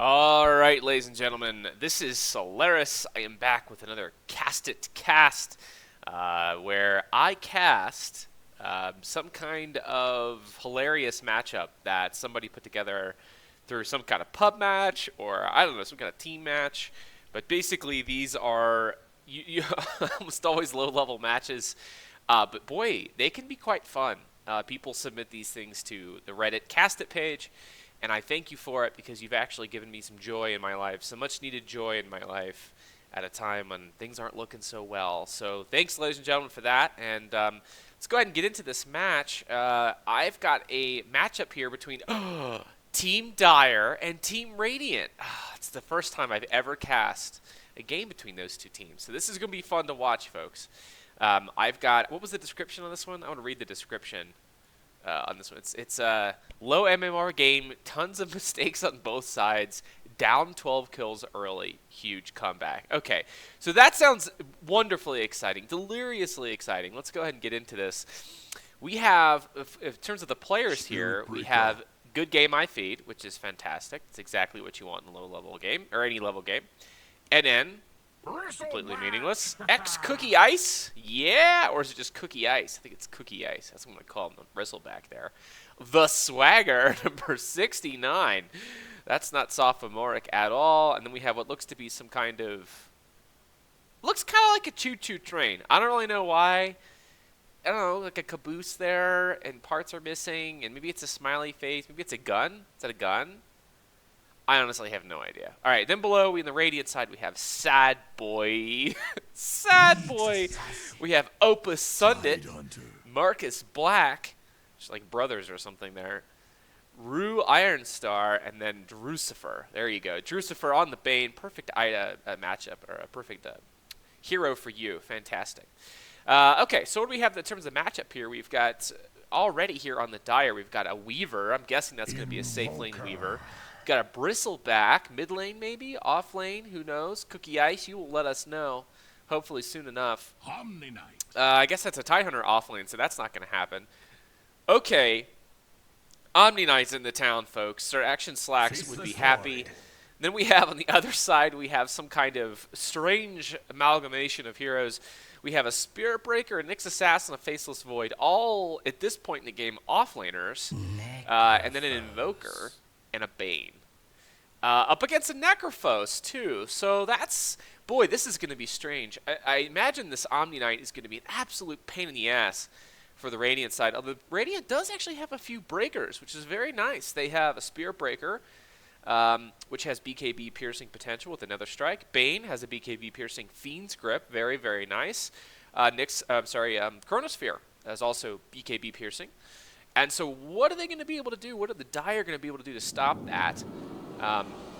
All right, ladies and gentlemen, this is Solaris. I am back with another Cast It Cast, where I cast some kind of hilarious matchup that somebody put together through some kind of pub match or, I don't know, some kind of team match. But basically, these are almost always low-level matches. But boy, they can be quite fun. People submit these things to the Reddit Cast It page. And I thank you for it because you've actually given me some joy in my life, some much-needed joy in my life at a time when things aren't looking so well. So thanks, ladies and gentlemen, for that. And let's go ahead and get into this match. I've got a matchup here between Team Dire and Team Radiant. It's the first time I've ever cast a game between those two teams. So this is going to be fun to watch, folks. I've got, what was the description on this one? I want to read the description. On this one, it's a low MMR game, tons of mistakes on both sides, down 12 kills early, huge comeback. Okay, so that sounds wonderfully exciting, deliriously exciting. Let's go ahead and get into this. We have, in terms of the players here, we have Good Game I Feed, which is fantastic. It's exactly what you want in a low-level game, or any level game. NN, completely meaningless. X Cookie Ice, yeah, or is it just Cookie Ice? I think it's Cookie Ice. That's what I'm gonna call him, the bristleback there. The Swagger, number 69. That's not sophomoric at all. And then we have what looks to be some kind of, looks kind of like a choo-choo train. I don't really know why. I don't know, like a caboose there, and parts are missing, and maybe it's a smiley face. Maybe it's a gun. Is that a gun? I honestly have no idea. All right, then below, in the Radiant side, we have Sad Boy. Sad Boy. We have Opus Sundit, Marcus Black, just like brothers or something there, Rue Ironstar, and then Drucifer. There you go. Drucifer on the Bane. Perfect matchup, or a perfect hero for you. Fantastic. Okay, so what do we have in terms of matchup here? We've got, already here on the Dire, we've got a Weaver. I'm guessing that's going to be a safe lane Weaver. Got a Bristleback, mid lane maybe, off lane, who knows? Cookie Ice, you will let us know, hopefully soon enough. I guess that's a Tidehunter off lane, so that's not going to happen. Okay, Omni Knight's in the town, folks. Sir Action Slacks would be happy. Then we have on the other side, we have some kind of strange amalgamation of heroes. We have a Spirit Breaker, a Nyx Assassin, a Faceless Void, all at this point in the game off-laners, and then an Invoker and a Bane. Up against a Necrophos, too. So that's, boy, this is going to be strange. I imagine this Omni Knight is going to be an absolute pain in the ass for the Radiant side. Although Radiant does actually have a few breakers, which is very nice. They have a Spirit Breaker, which has BKB piercing potential with another strike. Bane has a BKB piercing Fiend's Grip, very, very nice. Chronosphere has also BKB piercing. And so what are they going to be able to do? What are the Dire going to be able to do to stop that?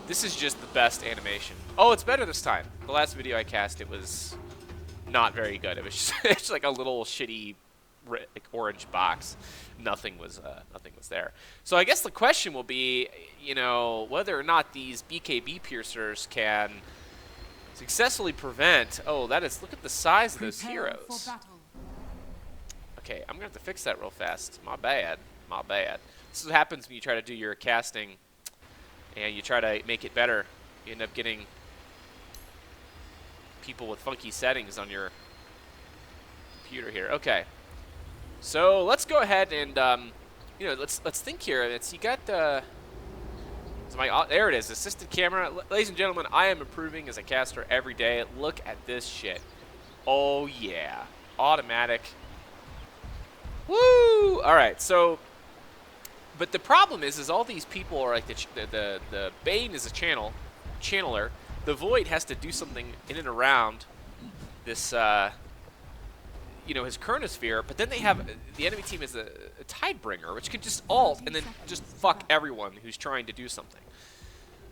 This is just the best animation. Oh, it's better this time. The last video I cast, it was not very good. It was just like a little shitty orange box. Nothing was there. So I guess the question will be, you know, whether or not these BKB piercers can successfully prevent. Oh, that is, look at the size of those heroes. Okay, I'm gonna have to fix that real fast. My bad. My bad. This is what happens when you try to do your casting and you try to make it better. You end up getting people with funky settings on your computer here. Okay. So let's go ahead and you know, let's think here. It's, you got the there it is, assisted camera. Ladies and gentlemen, I am improving as a caster every day. Look at this shit. Oh yeah, automatic. Woo! All right, so, but the problem is all these people are like the Bane is a channeler. The Void has to do something in and around this. You know, his Chronosphere, but then they have, the enemy team is a Tidebringer, which can just ult and then just fuck everyone who's trying to do something.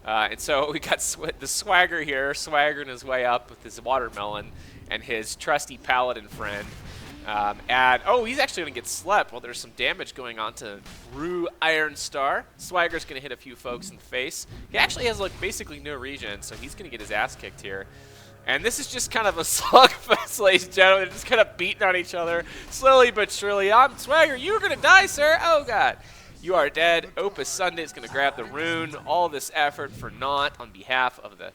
And so we got the Swagger here, swaggering his way up with his watermelon and his trusty paladin friend. And, oh, he's actually going to get slept while there's some damage going on to Rue Ironstar. Swagger's going to hit a few folks in the face. He actually has, like, basically no regen, so he's going to get his ass kicked here. And this is just kind of a slugfest, ladies and gentlemen. They're just kind of beating on each other slowly but surely. I'm Swagger. You're going to die, sir. Oh, God. You are dead. Opus Sunday is going to grab the rune. All this effort for naught on behalf of the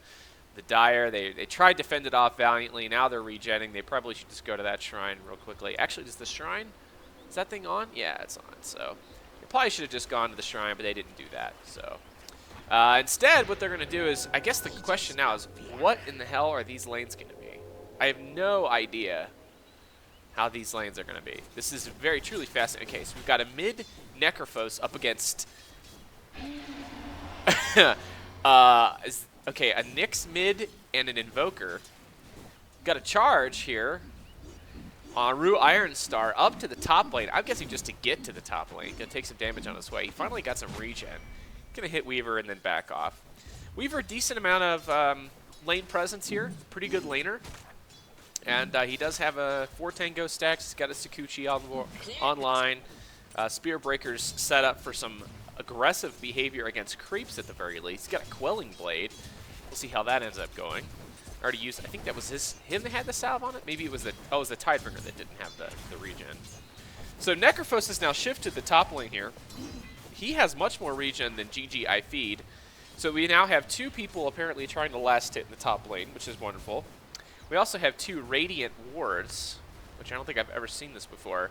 Dire. They tried to fend it off valiantly. Now they're regenning. They probably should just go to that shrine real quickly. Actually, is the shrine, is that thing on? Yeah, it's on. So they probably should have just gone to the shrine, but they didn't do that. So instead, what they're going to do is, I guess the question now is, what in the hell are these lanes going to be? I have no idea how these lanes are going to be. This is very truly fascinating. Okay, so we've got a mid Necrophos up against okay, a Nyx mid and an Invoker. Got a charge here on Rue Ironstar up to the top lane. I'm guessing just to get to the top lane. Gonna take some damage on his way. He finally got some regen. Gonna hit Weaver and then back off. Weaver, decent amount of lane presence here. Pretty good laner. And he does have a 4 Tango stacks. He's got a Sakuchi online. Spear Breaker's set up for some aggressive behavior against creeps at the very least. He's got a Quelling Blade. We'll see how that ends up going. Already used, I think that was him that had the salve on it? Maybe it was the Tidebringer that didn't have the regen. So Necrophos is now shifted to the top lane here. He has much more regen than GG I Feed. So we now have 2 people apparently trying to last hit in the top lane, which is wonderful. We also have 2 Radiant Wards, which I don't think I've ever seen this before.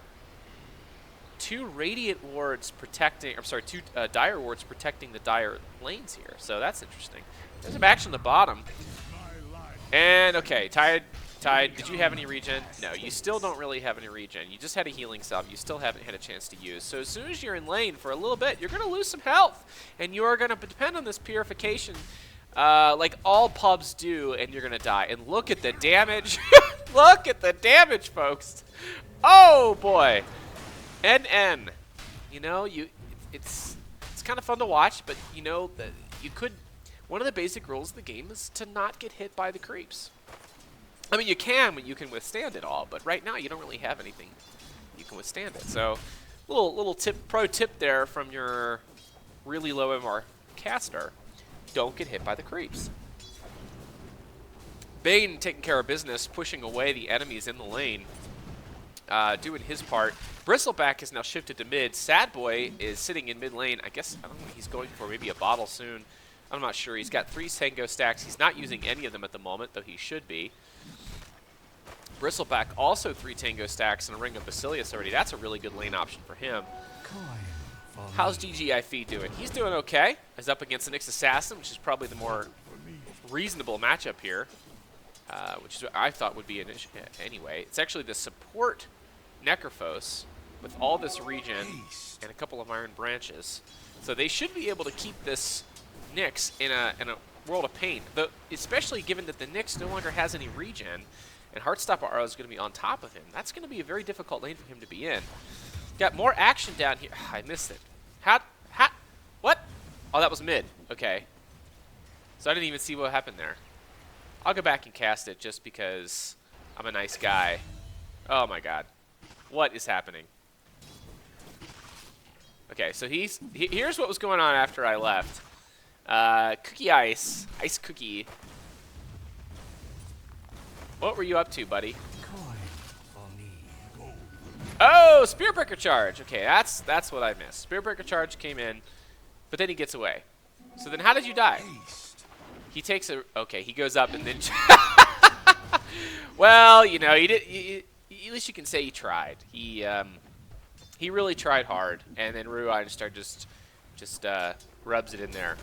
2 Radiant Wards protecting, I'm sorry, 2 Dire Wards protecting the Dire lanes here. So that's interesting. There's some action on the bottom. And okay, Tide, did you have any regen? No, you still don't really have any regen. You just had a healing salve. You still haven't had a chance to use. So as soon as you're in lane for a little bit, you're going to lose some health. And you are going to depend on this purification like all pubs do, and you're going to die. And look at the damage. Look at the damage, folks. Oh, boy. NN. You know, it's kind of fun to watch, but you know, you could... One of the basic rules of the game is to not get hit by the creeps. I mean, you can when you can withstand it all, but right now you don't really have anything you can withstand it. So, little pro tip there from your really low MR caster: don't get hit by the creeps. Bane taking care of business, pushing away the enemies in the lane, doing his part. Bristleback is now shifted to mid. Sad Boy is sitting in mid lane. I guess I don't know what he's going for. Maybe a bottle soon. I'm not sure. He's got 3 Tango stacks. He's not using any of them at the moment, though he should be. Bristleback also 3 Tango stacks and a Ring of Basilius already. That's a really good lane option for him. How's GGIF doing? He's doing okay. He's up against the Nyx Assassin, which is probably the more reasonable matchup here, which is what I thought would be an issue anyway. It's actually the support Necrophos with all this regen and a couple of Iron Branches. So they should be able to keep this Nyx in a world of pain, especially given that the Nyx no longer has any regen, and Heartstopper Arrow is going to be on top of him. That's going to be a very difficult lane for him to be in. Got more action down here. I missed it. What? Oh, that was mid. Okay. So I didn't even see what happened there. I'll go back and cast it just because I'm a nice guy. Oh my god. What is happening? Okay, so here's what was going on after I left. Cookie Ice. Ice Cookie. What were you up to, buddy? Oh, Spearbreaker charge. Okay, that's what I missed. Spearbreaker charge came in, but then he gets away. So then how did you die? He takes a... Okay, he goes up and then... Well, you know, at least you can say he tried. He really tried hard, and then Rue Ironstar just rubs it in there.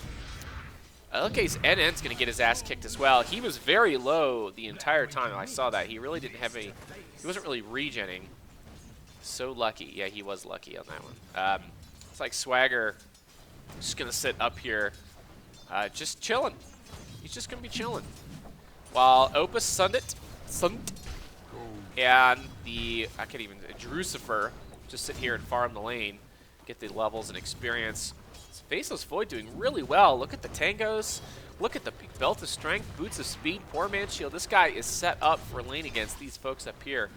Okay, NN's going to get his ass kicked as well. He was very low the entire time I saw that. He really didn't have any... He wasn't really regenning. So lucky. Yeah, he was lucky on that one. It's like Swagger just going to sit up here just chilling. He's just going to be chilling. While Opus Sundit, and I can't even... Drucifer just sit here and farm the lane, get the levels and experience. Faceless Void doing really well. Look at the tangos. Look at the Belt of Strength, Boots of Speed, Poor Man's Shield. This guy is set up for lane against these folks up here,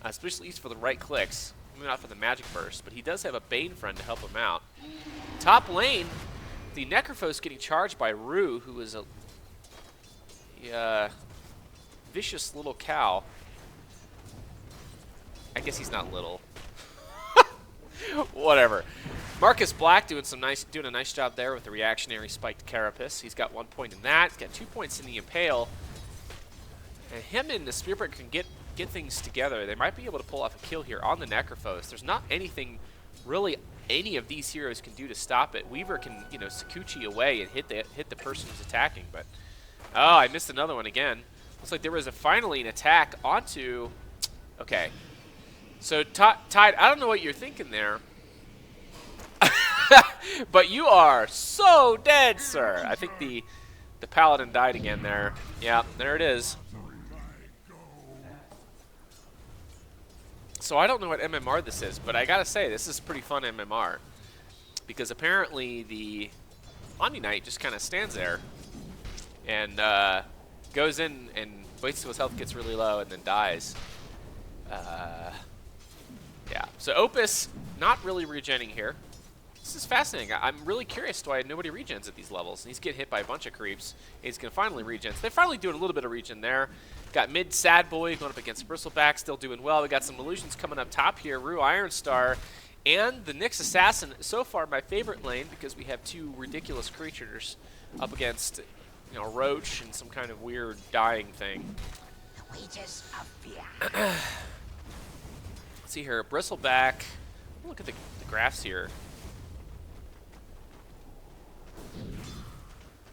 especially for the right clicks. Maybe not for the Magic Burst, but he does have a Bane friend to help him out. Top lane, the Necrophos getting charged by Rue, who is a vicious little cow. I guess he's not little. Whatever. Marcus Black doing a nice job there with the reactionary spiked Carapace. He's got 1 point in that. He's got 2 points in the Impale. And him and the Spearbreaker can get things together. They might be able to pull off a kill here on the Necrophos. There's not anything really any of these heroes can do to stop it. Weaver can, you know, Sakuchi away and hit the person who's attacking, but oh, I missed another one again. Looks like there was finally an attack onto. Okay, so Tide, I don't know what you're thinking there, but you are so dead, sir. I think the Paladin died again there. Yeah, there it is. So I don't know what MMR this is, but I gotta say, this is pretty fun MMR. Because apparently the Omni Knight just kind of stands there and goes in and waits till his health gets really low and then dies. Yeah, so Opus not really regenning here. This is fascinating. I'm really curious why nobody regens at these levels. And he's getting hit by a bunch of creeps. And he's going to finally regen. So they're finally doing a little bit of regen there. Got mid Sad Boy going up against Bristleback, still doing well. We got some Illusions coming up top here. Rue Ironstar and the Nyx Assassin. So far, my favorite lane because we have two ridiculous creatures up against, you know, Roach and some kind of weird dying thing. The wages of fear. Let's see here, Bristleback. Look at the graphs here.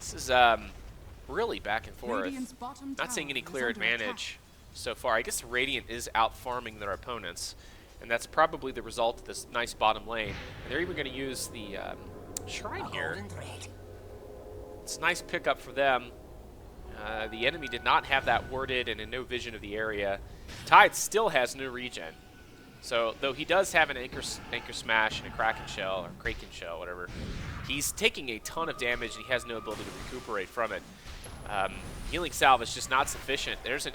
This is really back and forth. Not seeing any clear advantage so far. I guess Radiant is out farming their opponents, and that's probably the result of this nice bottom lane. And they're even going to use the Shrine here. It's a nice pickup for them. The enemy did not have that worded and in no vision of the area. Tide still has no regen. So, though he does have an Anchor Smash and a Kraken Shell, whatever, he's taking a ton of damage and he has no ability to recuperate from it. Healing Salve is just not sufficient. There's an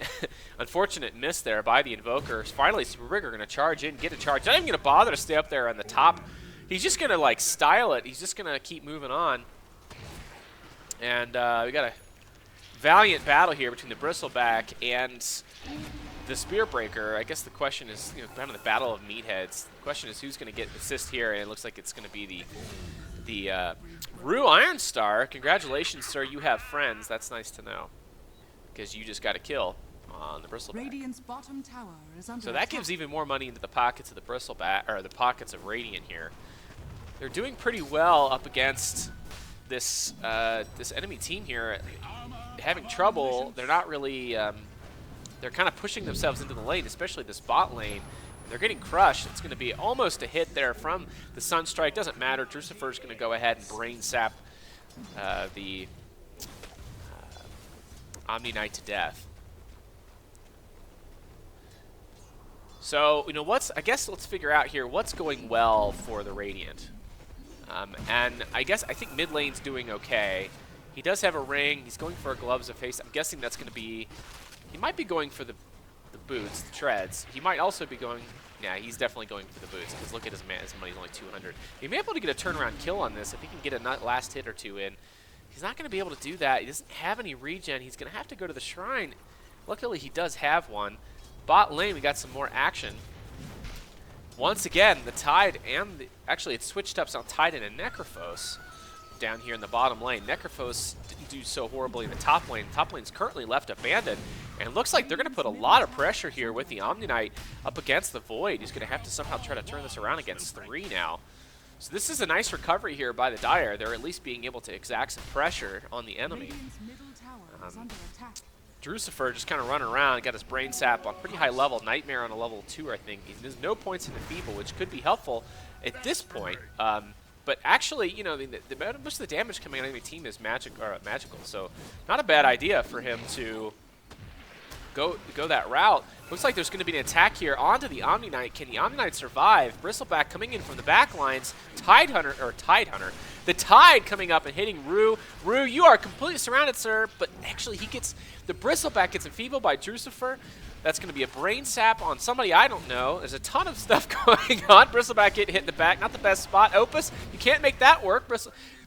unfortunate miss there by the Invoker. Finally, Superbigger going to charge in, get a charge. Not even going to bother to stay up there on the top. He's just going to, like, style it. He's just going to keep moving on. And we got a valiant battle here between the Bristleback and the Spearbreaker. I guess the question is, you know, kind of the battle of meatheads. The question is who's going to get assist here, and it looks like it's going to be the Rue Ironstar. Congratulations, sir. You have friends. That's nice to know, because you just got a kill on the Bristleback. Radiant's bottom tower is under so that gives even more money into the pockets of the Bristleback, or the pockets of Radiant here. They're doing pretty well up against this this enemy team here. Having trouble. They're not really. They're kind of pushing themselves into the lane, especially this bot lane. They're getting crushed. It's going to be almost a hit there from the Sunstrike. Doesn't matter. Drucifer's going to go ahead and brain sap the Omni Knight to death. So, you know, I guess let's figure out here what's going well for the Radiant. And I think mid lane's doing okay. He does have a ring. He's going for a Gloves of Haste. I'm guessing that's going to be... He might be going for the boots, the treads. He might also be going... Yeah, he's definitely going for the boots, because look at his money's only 200. He may be able to get a turnaround kill on this if he can get a last hit or two in. He's not going to be able to do that. He doesn't have any regen. He's going to have to go to the Shrine. Luckily, he does have one. Bot lane, we got some more action. Once again, the Tide and the... Actually, it's switched up. So Tide and a Necrophos down here in the bottom lane. Necrophos didn't do so horribly in the top lane. Top lane's currently left abandoned. And it looks like they're going to put a lot of pressure here with the Omni Knight up against the Void. He's going to have to somehow try to turn this around against 3 now. So this is a nice recovery here by the Dire. They're at least being able to exact some pressure on the enemy. Drucifer just kind of running around, got his brain sap on pretty high level. Nightmare on a level 2, I think. There's no points in the Feeble, which could be helpful at this point. But actually, you know, most of the damage coming out of the team is magical. So not a bad idea for him to go that route. Looks like there's going to be an attack here onto the Omni Knight. Can the Omni Knight survive? Bristleback coming in from the back lines. Tide Hunter. The Tide coming up and hitting Rue. Rue, you are completely surrounded, sir. But actually, the Bristleback gets enfeebled by Drucifer. That's going to be a brain sap on somebody I don't know. There's a ton of stuff going on. Bristleback getting hit in the back. Not the best spot. Opus, you can't make that work.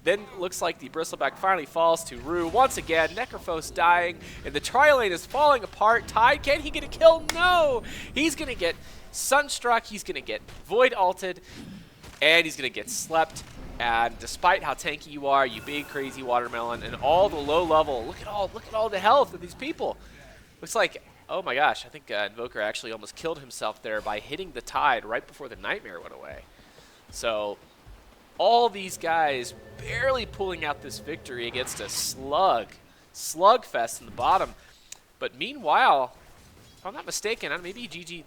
Then looks like the Bristleback finally falls to Rue. Once again, Necrophos dying, and the tri lane is falling apart. Tide, can he get a kill? No! He's going to get Sunstruck. He's going to get Void ulted. And he's going to get slept. And despite how tanky you are, you big crazy watermelon, and all the low level, look at all the health of these people. Looks like, oh my gosh, I think Invoker actually almost killed himself there by hitting the Tide right before the Nightmare went away. So all these guys barely pulling out this victory against a Slugfest in the bottom. But meanwhile, if I'm not mistaken, maybe GG,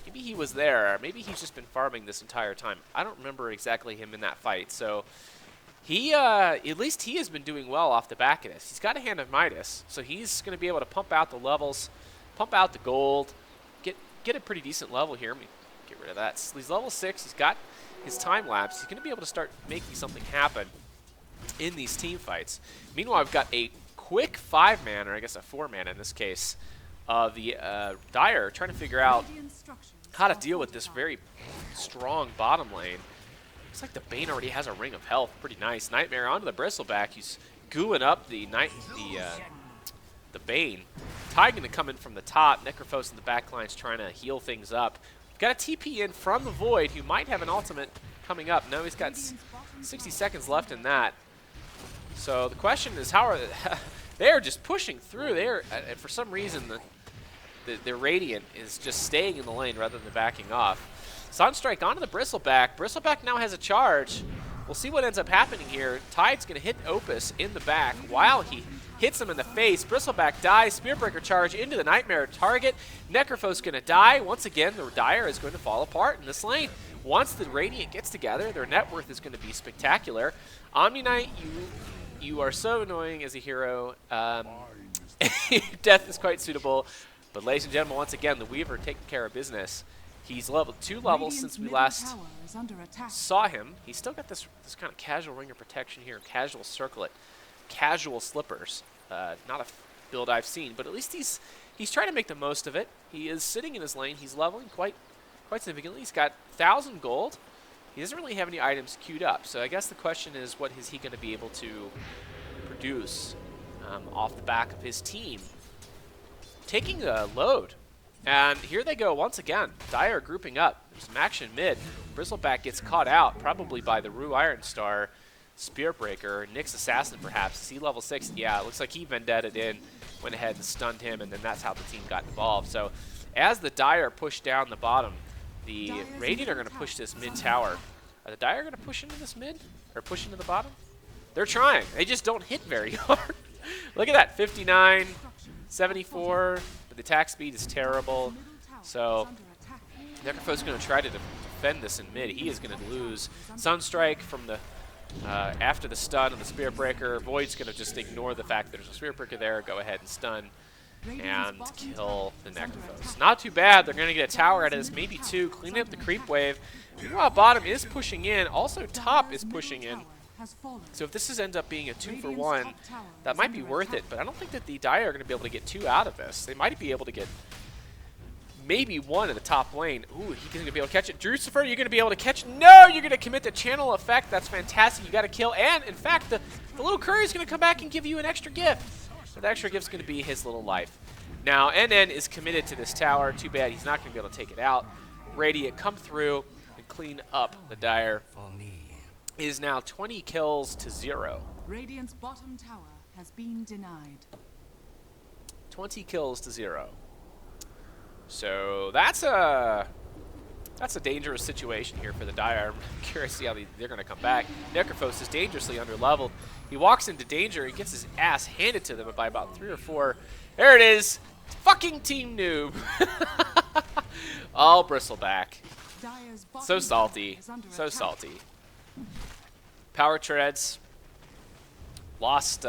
maybe he was there. Maybe he's just been farming this entire time. I don't remember exactly him in that fight. So he, at least he has been doing well off the back of this. He's got a Hand of Midas, so he's going to be able to pump out the levels, pump out the gold, get a pretty decent level here. Let me get rid of that. So he's level 6. He's got his time lapse. He's going to be able to start making something happen in these team fights. Meanwhile, I've got a quick 5-man, or I guess a 4-man in this case, of the Dire trying to figure out how to deal with this very strong bottom lane. Looks like the Bane already has a ring of health. Pretty nice. Nightmare onto the Bristleback. He's gooing up the Bane. Tide going to come in from the top. Necrophos in the back line's trying to heal things up. Got a TP in from the Void, who might have an ultimate coming up. No, he's got 60 seconds left in that. So the question is, how are they're just pushing through? They're for some reason the Radiant is just staying in the lane rather than backing off. Sunstrike onto the Bristleback. Bristleback now has a charge. We'll see what ends up happening here. Tide's going to hit Opus in the back while he hits him in the face. Bristleback dies. Spearbreaker charge into the Nightmare target. Necrophos going to die. Once again, the Dire is going to fall apart in this lane. Once the Radiant gets together, their net worth is going to be spectacular. Omni Knight, you are so annoying as a hero. Death is quite suitable. But ladies and gentlemen, once again, the Weaver taking care of business. He's leveled 2 levels since we last saw him. He's still got this kind of casual ring of protection here, casual circlet, casual slippers. Not a build I've seen, but at least he's trying to make the most of it. He is sitting in his lane. He's leveling quite significantly. He's got 1,000 gold. He doesn't really have any items queued up, so I guess the question is, what is he going to be able to produce off the back of his team? Taking a load. And here they go once again. Dire grouping up. There's some action mid. Bristleback gets caught out, probably by the Rue Ironstar, Spearbreaker, Nyx Assassin perhaps. Is he level 6? Yeah, it looks like he vendetted in, went ahead and stunned him, and then that's how the team got involved. So as the Dire push down the bottom, the Radiant are going to push this mid tower. Are the Dire going to push into this mid? Or push into the bottom? They're trying. They just don't hit very hard. Look at that, 59, 74. The attack speed is terrible, so Necrophos is going to try to defend this in mid. He is going to lose Sunstrike from the after the stun and the Spearbreaker. Void's going to just ignore the fact that there's a Spearbreaker there, go ahead and stun and kill the Necrophos. Not too bad. They're going to get a tower out of this, maybe 2, cleaning up the creep wave. Meanwhile, bottom is pushing in. Also, top is pushing in. So if this ends up being a 2-for-1, that might be worth it, but I don't think that the Dire are going to be able to get 2 out of this. They might be able to get maybe 1 in the top lane. Ooh, he's going to be able to catch it. Drucifer, you're going to be able to catch it. No, you're going to commit the channel effect. That's fantastic. You got to kill. And, in fact, the little courier is going to come back and give you an extra gift. So the extra gift's going to be his little life. Now, NN is committed to this tower. Too bad he's not going to be able to take it out. Radiant come through and clean up the Dire. Is now 20 kills to 0. Radiant's bottom tower has been denied. 20 kills to 0. So that's a dangerous situation here for the Dire. I'm curious to see how they're going to come back. Necrophos is dangerously underleveled. He walks into danger and gets his ass handed to them by about 3 or 4. There it is. Fucking Team Noob. All Bristleback. So salty. So salty. Power treads. Lost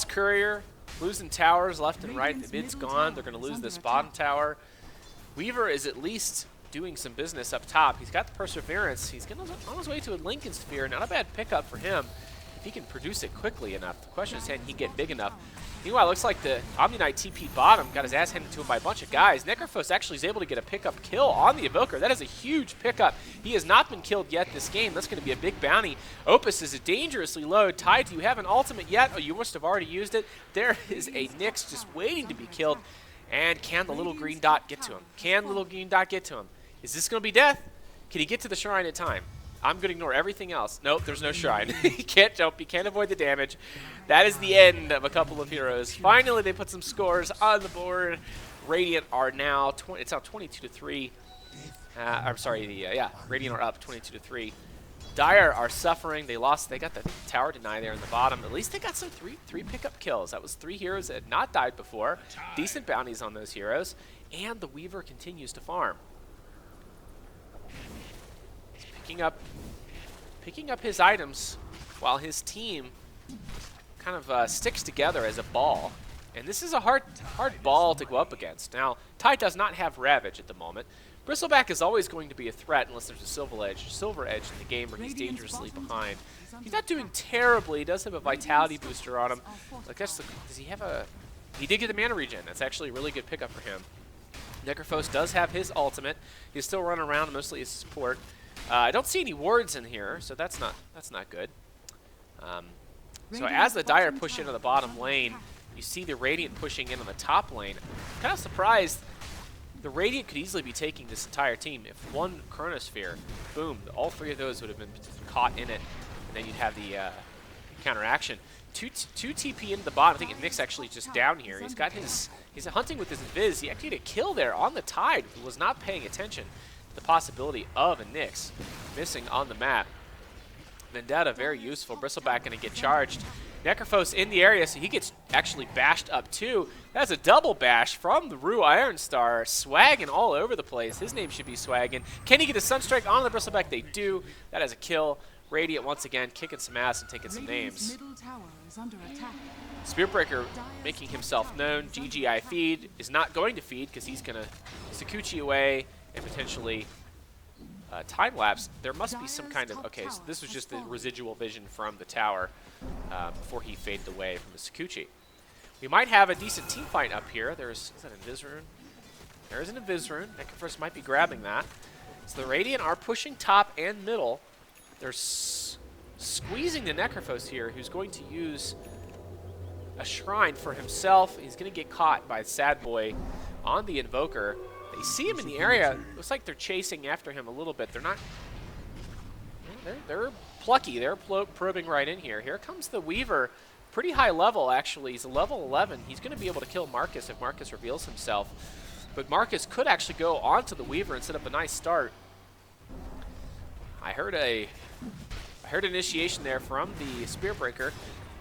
courier. Losing towers left and right. The mid's gone. They're going to lose this bottom tower. Weaver is at least doing some business up top. He's got the Perseverance. He's on his way to a Lincoln Sphere. Not a bad pickup for him if he can produce it quickly enough. The question is, can he get big enough? Meanwhile, it looks like the Omni Knight TP bottom, got his ass handed to him by a bunch of guys. Necrophos actually is able to get a pickup kill on the Evoker. That is a huge pickup. He has not been killed yet this game. That's going to be a big bounty. Opus is dangerously low. Tide, do you have an ultimate yet? Oh, you must have already used it. There is a Nyx just waiting to be killed. And can the little green dot get to him? Can the little green dot get to him? Is this going to be death? Can he get to the shrine in time? I'm going to ignore everything else. Nope, there's no shrine. He can't jump. He can't avoid the damage. That is the end of a couple of heroes. Finally, they put some scores on the board. Radiant are now, it's now 22-3. I'm sorry, Radiant are up 22-3. Dire are suffering. They got the tower deny there in the bottom. At least they got some three pickup kills. That was 3 heroes that had not died before. Decent bounties on those heroes. And the Weaver continues to farm. He's picking up his items while his team kind of sticks together as a ball. And this is a hard ball to go up against. Now, Tide does not have Ravage at the moment. Bristleback is always going to be a threat unless there's a silver edge in the game where he's dangerously behind. He's not doing terribly. He does have a vitality booster on him. Like does he have a? He did get the mana regen. That's actually a really good pickup for him. Necrophos does have his ultimate. He's still running around mostly as support. I don't see any wards in here, so that's not good. So as the Dire push into the bottom lane, you see the Radiant pushing in on the top lane. I'm kind of surprised. The Radiant could easily be taking this entire team. If one Chronosphere, boom, all 3 of those would have been caught in it, and then you'd have the counteraction. Two TP into the bottom. I think Nick's actually just down here. He's hunting with his Invis. He actually had a kill there on the Tide, who was not paying attention to the possibility of a Nyx missing on the map. Vendetta, very useful. Bristleback going to get charged. Necrophos in the area, so he gets actually bashed up too. That's a double bash from the Rue Ironstar, swagging all over the place. His name should be swagging. Can he get a Sunstrike on the Bristleback? They do. That is a kill. Radiant once again kicking some ass and taking some names. Spearbreaker making himself known. GGI feed is not going to feed because he's going to Sakuchi away and potentially time lapse. There must be some kind of, okay, so this was just the residual vision from the tower before he faded away from the Sakuchi. We might have a decent team fight up here. Is that an Invis rune? There is an Invis rune. Necrophos might be grabbing that. So the Radiant are pushing top and middle. They're squeezing the Necrophos here, who's going to use a shrine for himself. He's going to get caught by Sad Boy on the Invoker. They see him in the area. Looks like they're chasing after him a little bit. They're not. They're plucky. They're probing right in here. Here comes the Weaver. Pretty high level, actually. He's a level 11. He's going to be able to kill Marcus if Marcus reveals himself. But Marcus could actually go onto the Weaver and set up a nice start. I heard initiation there from the Spearbreaker.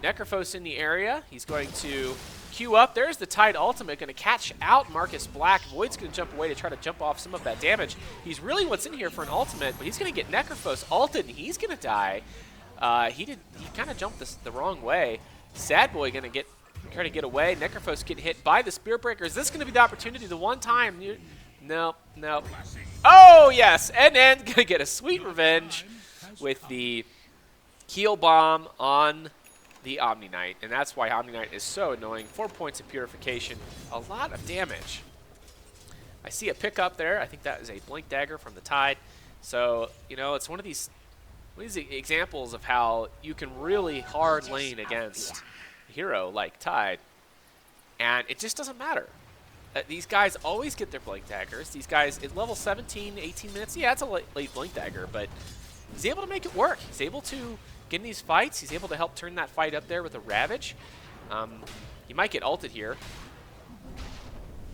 Necrophos in the area. He's going to queue up. There's the Tide ultimate, going to catch out Marcus Black. Void's going to jump away to try to jump off some of that damage. He's really what's in here for an ultimate, but he's going to get Necrophos ulted, and he's going to die. He kind of jumped the wrong way. Sad Boy going to try to get away. Necrophos getting hit by the Spearbreaker. Is this going to be the opportunity? The one time? No. Oh, yes. And then going to get a sweet revenge with the heal bomb on the Omni Knight, and that's why Omni Knight is so annoying. 4 points of purification, a lot of damage. I see a pickup there. I think that is a Blink Dagger from the Tide. So, you know, it's one of these examples of how you can really hard lane against a hero like Tide, and it just doesn't matter. These guys always get their Blink Daggers. These guys, at level 17, 18 minutes, yeah, it's a late Blink Dagger, but he's able to make it work. He's able to get in these fights. He's able to help turn that fight up there with a Ravage. He might get ulted here.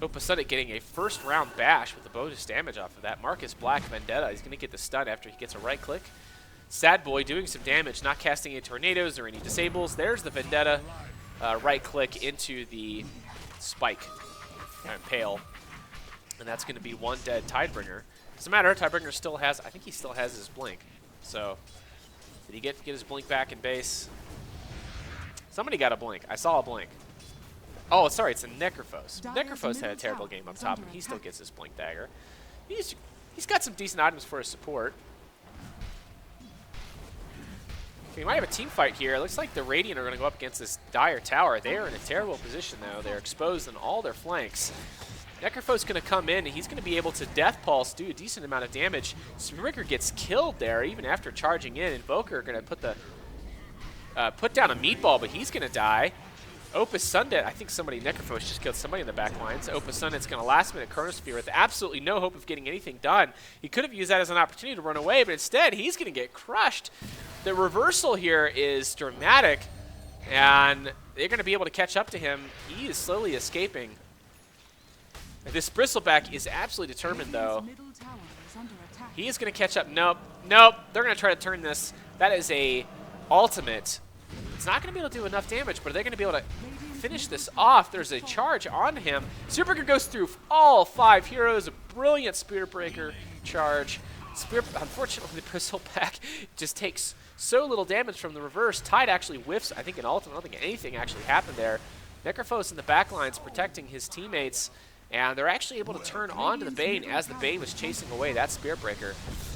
Opasunic getting a first round bash with the bonus damage off of that. Marcus Black Vendetta, he's going to get the stun after he gets a right click. Sad Boy doing some damage, not casting any tornadoes or any disables. There's the Vendetta right click into the spike and Pale. And that's going to be one dead Tidebringer. Doesn't matter, Tidebringer still has, I think he still has his Blink. So, did he get his Blink back in base? Somebody got a Blink. I saw a Blink. Oh, sorry, it's a Necrophos. Necrophos had a terrible game up top, and he still gets his Blink Dagger. He's got some decent items for his support. We might have a team fight here. It looks like the Radiant are going to go up against this Dire Tower. They are in a terrible position, though. They're exposed on all their flanks. Necrophos is going to come in, and he's going to be able to Death Pulse, do a decent amount of damage. Spearbreaker gets killed there, even after charging in. Invoker going to put down a meatball, but he's going to die. Opus Sundet, I think Necrophos just killed somebody in the back lines. Opus Sundet's going to last-minute Chronosphere with absolutely no hope of getting anything done. He could have used that as an opportunity to run away, but instead he's going to get crushed. The reversal here is dramatic, and they're going to be able to catch up to him. He is slowly escaping. This Bristleback is absolutely determined, though. He is going to catch up. Nope. Nope. They're going to try to turn this. That is a ultimate. It's not going to be able to do enough damage, but are they going to be able to finish this off? There's a charge on him. Spearbreaker goes through all 5 heroes. A brilliant Spearbreaker charge. Unfortunately, the Bristleback just takes so little damage from the reverse. Tide actually whiffs, I think, an ultimate. I don't think anything actually happened there. Necrophos in the back lines protecting his teammates, and they're actually able to turn onto the Bane as the Bane was chasing away that Spearbreaker.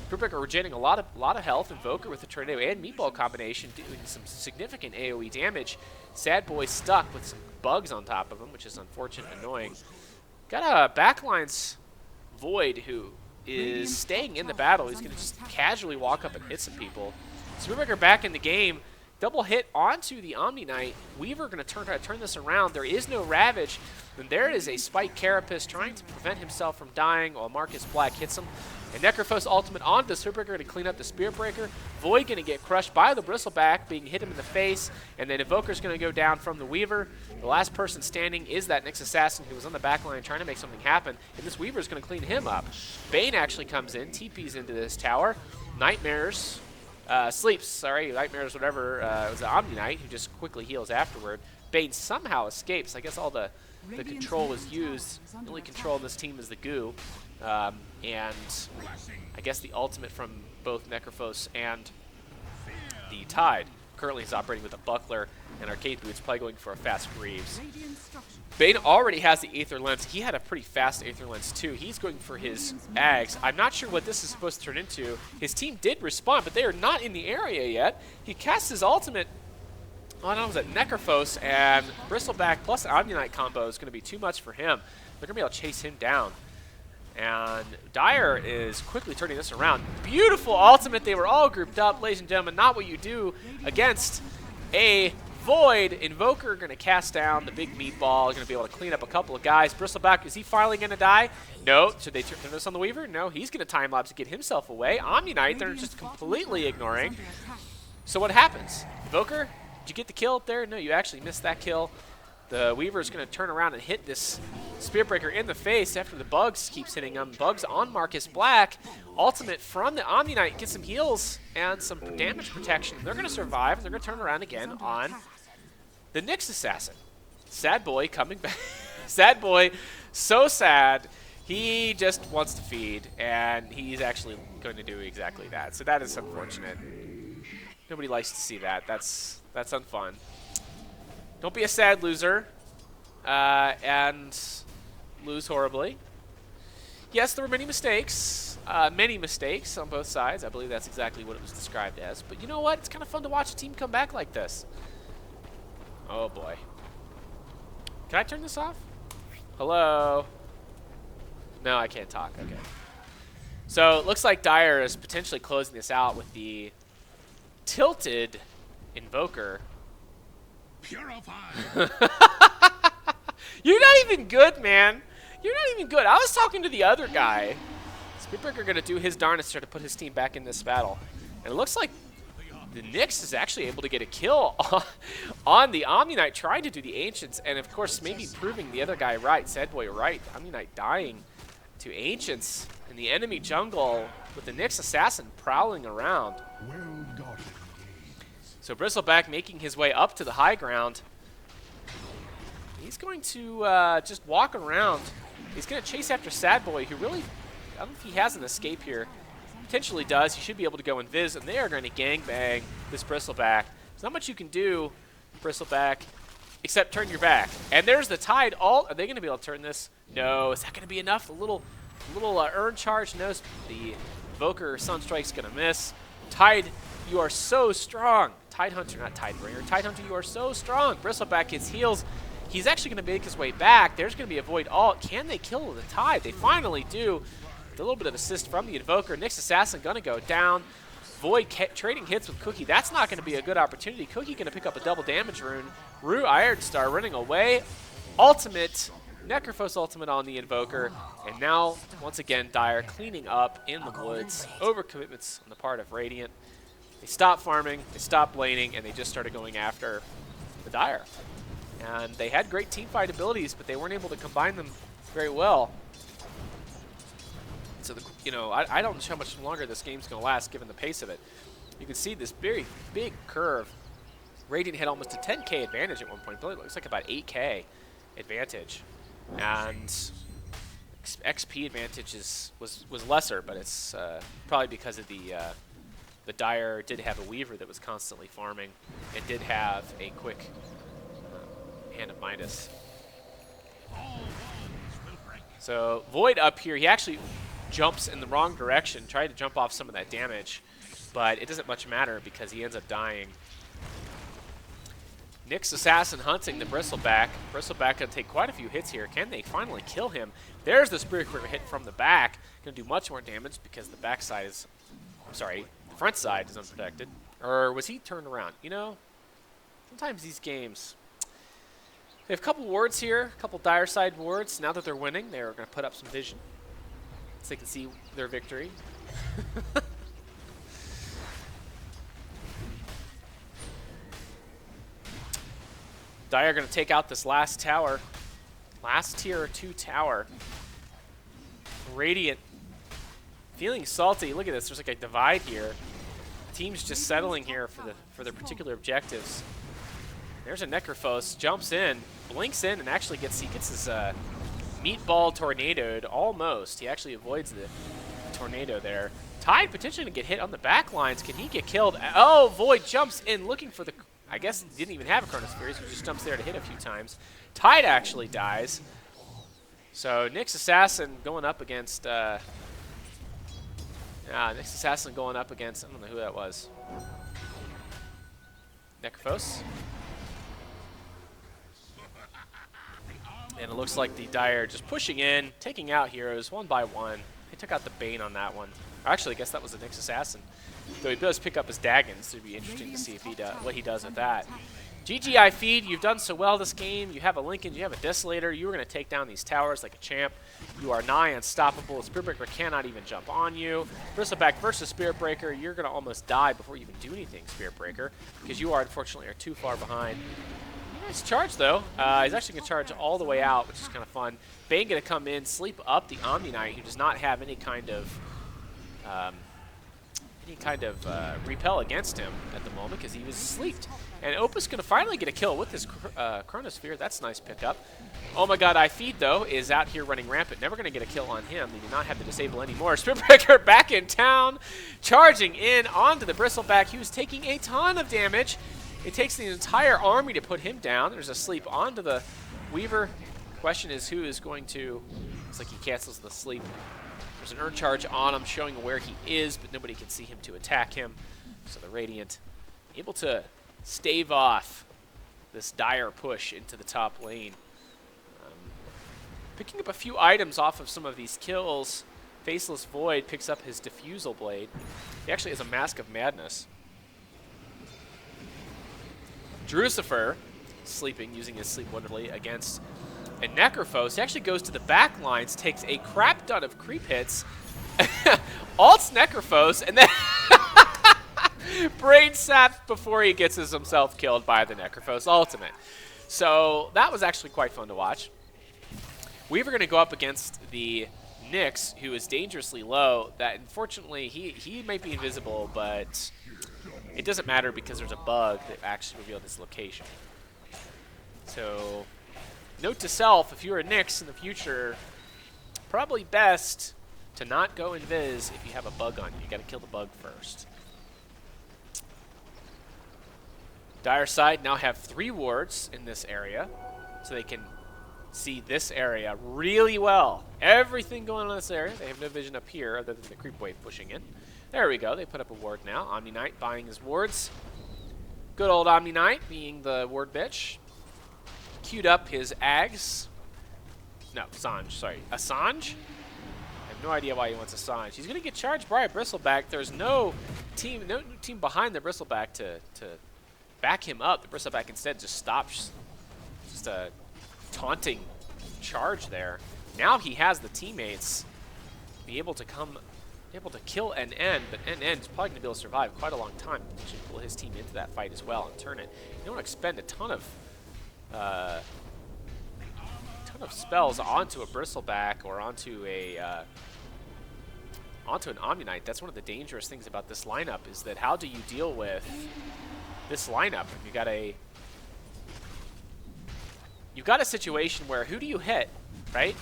Spearbreaker regenerating a lot of health. Invoker with the Tornado and Meatball combination doing some significant AoE damage. Sad Boy stuck with some bugs on top of him, which is unfortunate and annoying. Got a backlines Void who is staying in the battle. He's going to just casually walk up and hit some people. Spearbreaker back in the game. Double hit onto the Omni Knight. Weaver going to try to turn this around. There is no Ravage. And there is a Spike Carapace trying to prevent himself from dying while Marcus Black hits him. And Necrophos ultimate onto Spearbreaker to clean up the Spearbreaker. Void going to get crushed by the Bristleback, being hit him in the face. And then Invoker's going to go down from the Weaver. The last person standing is that Nyx Assassin who was on the back line trying to make something happen. And this Weaver's going to clean him up. Bane actually comes in, TP's into this tower. Nightmares. Nightmares, whatever, it was the Omni Knight who just quickly heals afterward. Bane somehow escapes. I guess all the control was used. The only control in this team is the goo. And I guess the ultimate from both Necrophos and the Tide. Currently is operating with a Buckler and Arcade Boots, probably going for a fast Greaves. Bane already has the Aether Lens. He had a pretty fast Aether Lens too. He's going for his Ags. I'm not sure what this is supposed to turn into. His team did respond, but they are not in the area yet. He casts his ultimate on, was it Necrophos, and Bristleback plus Omni Knight combo is going to be too much for him. They're going to be able to chase him down. And Dire is quickly turning this around. Beautiful ultimate. They were all grouped up, ladies and gentlemen. Not what you do against a Void. Invoker going to cast down the big meatball. Going to be able to clean up a couple of guys. Bristleback, is he finally going to die? No. Should they turn this on the Weaver? No. He's going to time-lapse to get himself away. Omni Knight, they're just completely ignoring. So what happens? Invoker, did you get the kill up there? No, you actually missed that kill. The Weaver is going to turn around and hit this Spearbreaker in the face after the Bugs keeps hitting him. Bugs on Marcus Black. Ultimate from the Omni Knight. Get some heals and some damage protection. They're going to survive, and they're going to turn around again on the Nyx Assassin. Sad Boy coming back. Sad Boy, so sad. He just wants to feed, and he's actually going to do exactly that. So that is unfortunate. Nobody likes to see that. That's unfun. Don't be a sad loser and lose horribly. Yes, there were many mistakes on both sides. I believe that's exactly what it was described as. But you know what? It's kind of fun to watch a team come back like this. Oh, boy. Can I turn this off? Hello? No, I can't talk. Okay. So it looks like Dire is potentially closing this out with the tilted Invoker. Purified. You're not even good, man. You're not even good. I was talking to the other guy. Spearbreaker going to do his darnest to put his team back in this battle. And it looks like the Nyx is actually able to get a kill on the Omni Knight trying to do the Ancients. And, of course, maybe proving the other guy right, Sad Boy right. Omni Knight dying to Ancients in the enemy jungle with the Nyx Assassin prowling around. Well done. So Bristleback making his way up to the high ground. He's going to just walk around. He's going to chase after Sad Boy, who really, I don't know if he has an escape here. Potentially does. He should be able to go invis, and they are going to gangbang this Bristleback. There's not much you can do, Bristleback, except turn your back. And there's the Tide ult. Are they going to be able to turn this? No. Is that going to be enough? A little urn charge. No. The Invoker Sunstrike's going to miss. Tide, you are so strong. Tidehunter, not Tidebringer. Tidehunter, you are so strong. Bristleback gets heals. He's actually going to make his way back. There's going to be a Void ult. Can they kill the Tide? They finally do. With a little bit of assist from the Invoker. Nyx Assassin going to go down. Void trading hits with Cookie. That's not going to be a good opportunity. Cookie going to pick up a double damage rune. Rue Iron Star running away. Ultimate. Necrophos ultimate on the Invoker. And now, once again, Dire cleaning up in the woods. Overcommitments on the part of Radiant. They stopped farming, they stopped laning, and they just started going after the Dire. And they had great teamfight abilities, but they weren't able to combine them very well. So, I don't know how much longer this game's going to last given the pace of it. You can see this very big curve. Radiant had almost a 10k advantage at one point. It looks like about 8k advantage. And XP advantage was lesser, but it's probably because of the Dire did have a Weaver that was constantly farming and did have a quick Hand of Midas. So Void up here, he actually jumps in the wrong direction, tried to jump off some of that damage, but it doesn't much matter because he ends up dying. Nyx Assassin hunting the Bristleback. Bristleback going to take quite a few hits here. Can they finally kill him? There's the Spirit Quiver hit from the back. Going to do much more damage because the backside is, the front side is unprotected. Or was he turned around? You know, sometimes these games, they have a couple wards here, a couple Dire side wards. Now that they're winning, they're going to put up some vision so they can see their victory. Dire going to take out this last tower. Last tier 2 tower. Radiant feeling salty. Look at this. There's like a divide here. Team's just settling here for their particular objectives. There's a Necrophos. Jumps in. Blinks in and actually gets his meatball tornadoed almost. He actually avoids the tornado there. Tide potentially to get hit on the back lines. Can he get killed? Oh, Void jumps in looking for the... I guess he didn't even have a Chronosphere, so he just jumps there to hit a few times. Tide actually dies. So Nyx Assassin going up against... Nyx Assassin going up against... I don't know who that was. Necrophos. And it looks like the Dire just pushing in, taking out heroes one by one. They took out the Bane on that one. Actually, I guess that was the Nyx Assassin. Though he does pick up his Daggons, so it'd be interesting to see if what he does with that. GGI Feed, you've done so well this game. You have a Lincoln, you have a Desolator. You were going to take down these towers like a champ. You are nigh unstoppable. Spirit Breaker cannot even jump on you. Bristleback versus Spirit Breaker, you're going to almost die before you even do anything, Spirit Breaker, because you are unfortunately too far behind. Nice charge, though. He's actually going to charge all the way out, which is kind of fun. Bane going to come in, sleep up the Omni Knight, who does not have any kind of repel against him at the moment because he was asleep. And Opus going to finally get a kill with his Chronosphere. That's a nice pickup. Oh my god, iFeed, though, is out here running rampant. Never going to get a kill on him. They do not have to disable anymore. Spirit Breaker back in town, charging in onto the Bristleback, who's taking a ton of damage. It takes the entire army to put him down. There's a sleep onto the Weaver. Question is who is going to... Looks like he cancels the sleep. There's an Urn Charge on him showing where he is, but nobody can see him to attack him. So the Radiant able to stave off this Dire push into the top lane. Picking up a few items off of some of these kills. Faceless Void picks up his Diffusal Blade. He actually has a Mask of Madness. Drucifer sleeping, using his Sleep Wonderly against a Necrophos. He actually goes to the back lines, takes a crap ton of creep hits, ults Necrophos, and then brain sap before he gets himself killed by the Necrophos ultimate. So that was actually quite fun to watch. Weaver going to go up against the Nyx, who is dangerously low. That unfortunately he might be invisible, but it doesn't matter because there's a bug that actually revealed his location. So, note to self, if you're a Nyx in the future, probably best to not go invis if you have a bug on you. You got to kill the bug first. Dire side now have 3 wards in this area, so they can see this area really well. Everything going on in this area. They have no vision up here other than the creep wave pushing in. There we go. They put up a ward now. Omni Knight buying his wards. Good old Omni Knight being the ward bitch. Queued up his Ags. No, Sange, sorry. Assange. And have no idea why he wants a Sange. He's going to get charged by a Bristleback. There's no team behind the Bristleback to back him up. The Bristleback instead just stops, just a taunting charge there. Now he has the teammates be able to kill NN, but NN is probably going to be able to survive quite a long time. He should pull his team into that fight as well and turn it. You don't want to expend a ton of spells onto a Bristleback or onto an Omni-Knight. That's one of the dangerous things about this lineup, is that how do you deal with this lineup? You've got a situation where who do you hit, right?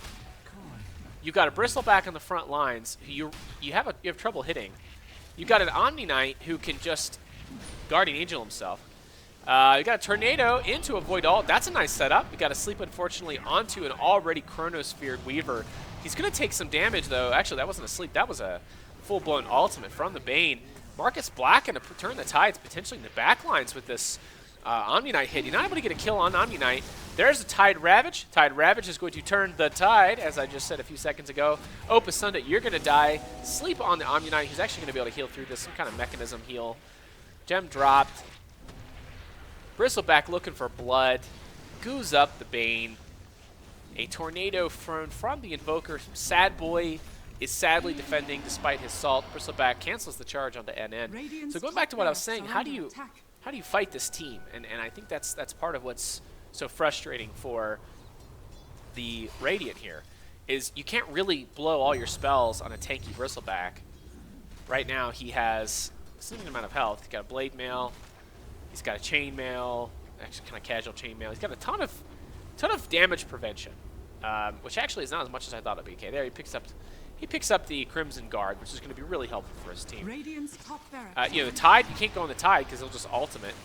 You've got a Bristleback on the front lines who you have trouble hitting. You've got an Omni-Knight who can just Guardian Angel himself. You got a Tornado into a Void Ult. That's a nice setup. You got to sleep, unfortunately, onto an already Chronosphered Weaver. He's going to take some damage, though. Actually, that wasn't a sleep. That was a full-blown ultimate from the Bane. Marcus Black going to turn the tides potentially in the backlines with this Omni-Knight hit. You're not able to get a kill on Omni-Knight. There's a Tide Ravage. Tide Ravage is going to turn the tide, as I just said a few seconds ago. Opus Sunday, you're going to die. Sleep on the Omni-Knight. He's actually going to be able to heal through this. Some kind of mechanism heal. Gem dropped. Bristleback looking for blood. Goos up the Bane. A Tornado thrown from the Invoker. Sad Boy is sadly defending despite his salt. Bristleback cancels the charge onto NN. So going back to what I was saying, how do you fight this team? And I think that's part of what's so frustrating for the Radiant here, is you can't really blow all your spells on a tanky Bristleback. Right now he has a significant amount of health. He's got a Blade Mail. He's got a Chainmail, actually kind of casual Chainmail. He's got a ton of damage prevention, which actually is not as much as I thought it'd be. Okay, there he picks up the Crimson Guard, which is going to be really helpful for his team. You know, the Tide, you can't go on the Tide because he'll just ultimate,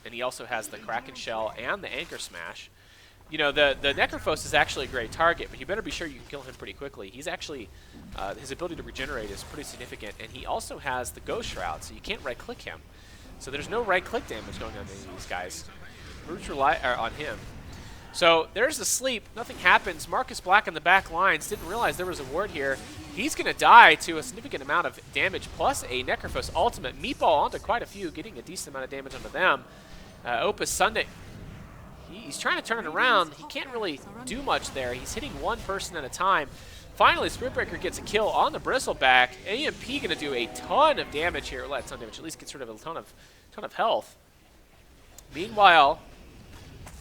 and he also has the Kraken Shell and the Anchor Smash. You know, the Necrophos is actually a great target, but you better be sure you can kill him pretty quickly. He's actually, his ability to regenerate is pretty significant, and he also has the Ghost Shroud, so you can't right-click him. So there's no right-click damage going on to these guys. Roots rely on him. So there's the sleep. Nothing happens. Marcus Black in the back lines didn't realize there was a ward here. He's going to die to a significant amount of damage, plus a Necrophos ultimate. Meatball onto quite a few, getting a decent amount of damage onto them. Opus Sunday, he's trying to turn it around. He can't really do much there. He's hitting one person at a time. Finally, Spiritbreaker gets a kill on the Bristleback. AMP going to do a ton of damage here. Well, not a ton of damage. At least gets rid of a ton of health. Meanwhile,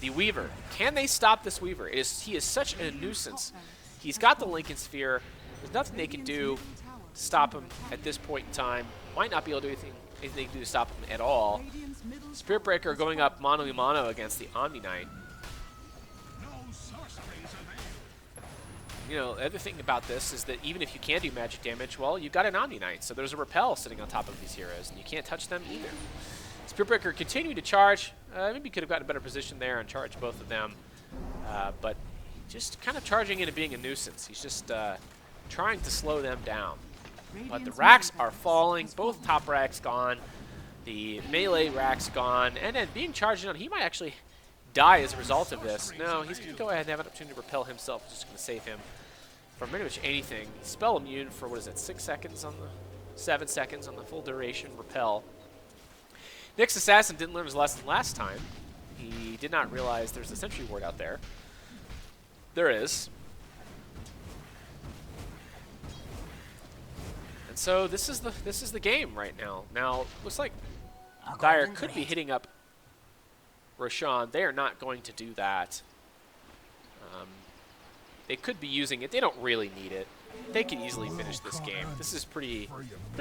the Weaver. Can they stop this Weaver? He is such a nuisance. He's got the Lincoln Sphere. There's nothing they can do to stop him at this point in time. Might not be able to do anything they can do to stop him at all. Spiritbreaker going up mano-a-mano against the Omni-Knight. You know, the other thing about this is that even if you can do magic damage, well, you've got an Omni-Knight, so there's a repel sitting on top of these heroes, and you can't touch them either. Spiritbreaker continuing to charge. Maybe could have gotten a better position there and charged both of them, but just kind of charging into being a nuisance. He's just trying to slow them down. But the racks are falling. Both top racks gone. The melee rack's gone. And then being charged on, he might actually die as a result of this. No, he's going to go ahead and have an opportunity to repel himself, which is going to save him from pretty much anything. Spell immune for, what is it, 6 seconds on the, 7 seconds on the full duration repel. Nyx Assassin didn't learn his lesson last time. He did not realize there's a sentry ward out there. There is. And so this is the game right now. Now, looks like Dire could be hitting up Roshan. They are not going to do that. They could be using it. They don't really need it. They can easily finish this game. This is pretty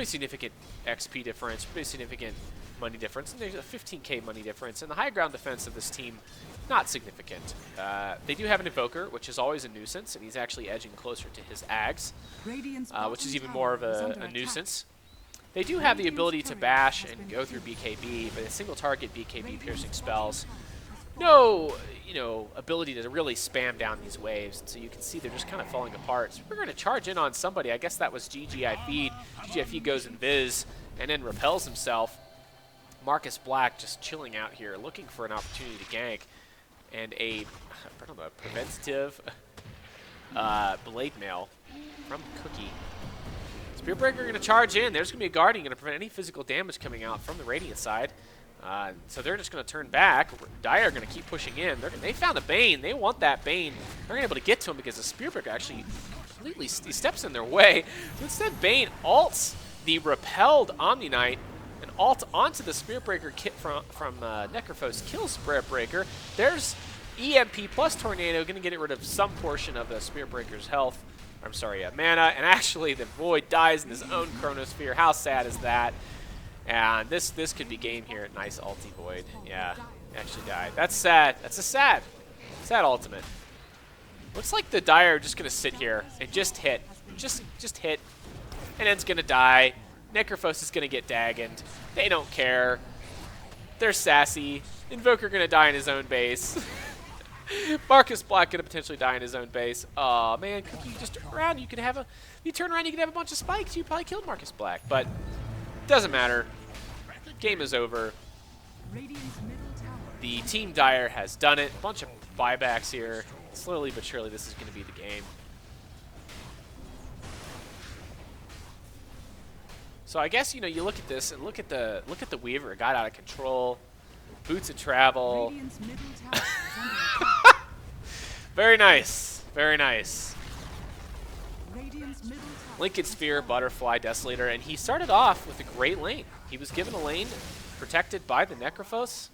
significant XP difference, pretty significant money difference, and there's a 15k money difference. And the high ground defense of this team, not significant. They do have an Invoker, which is always a nuisance, and he's actually edging closer to his Ags, which is even more of a nuisance. They do have the ability to bash and go through BKB, but a single target BKB piercing spells. No, you know, ability to really spam down these waves, and so you can see they're just kind of falling apart. So we're going to charge in on somebody. I guess that was GGI Feed. GGI Feed goes Invis and then repels himself. Marcus Black just chilling out here, looking for an opportunity to gank, and a preventative Blade Mail from Cookie Spearbreaker going to charge in. There's going to be a Guardian going to prevent any physical damage coming out from the Radiant side. So they're just going to turn back. Dire are going to keep pushing in. They found a Bane. They want that Bane. They're able to get to him because the Spearbreaker actually completely he steps in their way. So instead, Bane ults the repelled Omni Knight and ult onto the Spearbreaker kit from Necrophos, kills Spearbreaker. There's EMP plus Tornado going to get rid of some portion of the Spearbreaker's health. I'm sorry, mana. And actually, the Void dies in his own Chronosphere. How sad is that? And this could be game here. Nice ulti Void. Yeah, actually died. That's sad. That's a sad ultimate. Looks like the Dire are just going to sit here and just hit. Just hit. And then it's going to die. Necrophos is going to get daggoned. They don't care. They're sassy. Invoker going to die in his own base. Marcus Black going to potentially die in his own base. Aw, man, Cookie, just turn around. You turn around, you can have a bunch of spikes. You probably killed Marcus Black. But doesn't matter. Game is over. The Team Dire has done it. Bunch of buybacks here. Slowly but surely, this is going to be the game. So I guess, you know, you look at this and look at the Weaver. It got out of control. Boots of travel. Very nice. Very nice. Lincoln Sphere, Butterfly, Desolator, and he started off with a great lane. He was given a lane protected by the Necrophos.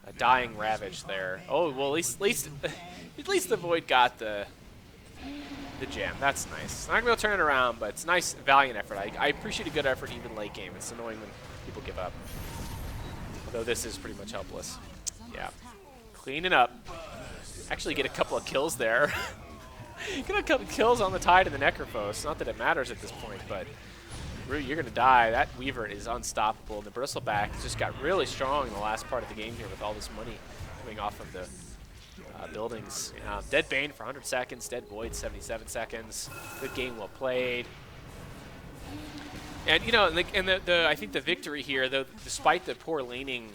A dying Ravage there. Oh, well, at least the Void got the gem. That's nice. Not going to turn it around, but it's nice, valiant effort. I appreciate a good effort even late game. It's annoying when people give up. Although this is pretty much helpless. Yeah. Cleaning up. Actually get a couple of kills there. Get a couple of kills on the Tide and the Necrophos. Not that it matters at this point, but Rue, you're going to die. That Weaver is unstoppable. And the Bristleback just got really strong in the last part of the game here with all this money coming off of the buildings. Dead Bane for 100 seconds. Dead Void 77 seconds. Good game, well played. And, you know, I think the victory here, though, despite the poor laning,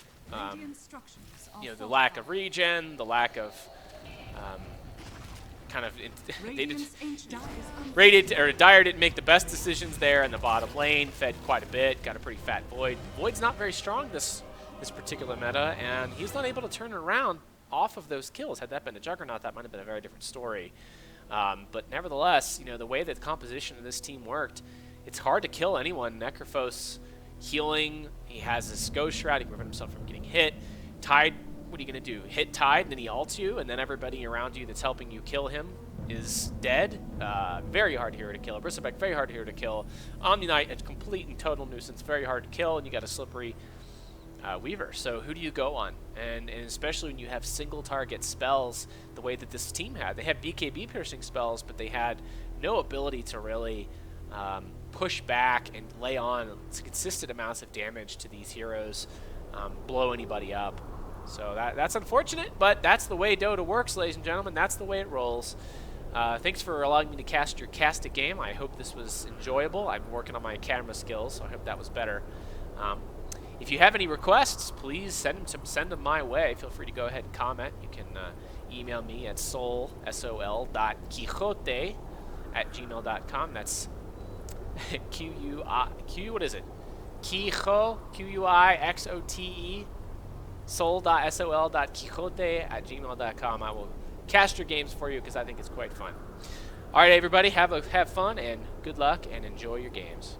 you know, the lack of regen, the lack of Dire didn't make the best decisions there in the bottom lane, fed quite a bit, got a pretty fat Void. Void's not very strong this particular meta, and he's not able to turn it around off of those kills. Had that been a Juggernaut, that might have been a very different story. But nevertheless, you know, the way that the composition of this team worked, it's hard to kill anyone. Necrophos healing, he has his Ghost Shroud, he can prevent himself from getting hit. Tide, what are you going to do? Hit Tide, and then he ults you, and then everybody around you that's helping you kill him is dead. Very hard hero to kill. Bristleback, very hard hero to kill. Omni Knight, a complete and total nuisance, very hard to kill, and you got a slippery Weaver. So who do you go on? And especially when you have single target spells the way that this team had. They had BKB piercing spells, but they had no ability to really push back and lay on consistent amounts of damage to these heroes, blow anybody up. So that's unfortunate, but that's the way Dota works, ladies and gentlemen. That's the way it rolls. Thanks for allowing me to cast your casted game. I hope this was enjoyable. I'm working on my camera skills, so I hope that was better. If you have any requests, please send them my way. Feel free to go ahead and comment. You can email me at sol.quixote@gmail.com. That's what is it? Quixote, sol.sol.quixote@gmail.com. I will cast your games for you because I think it's quite fun. All right, everybody, have fun and good luck and enjoy your games.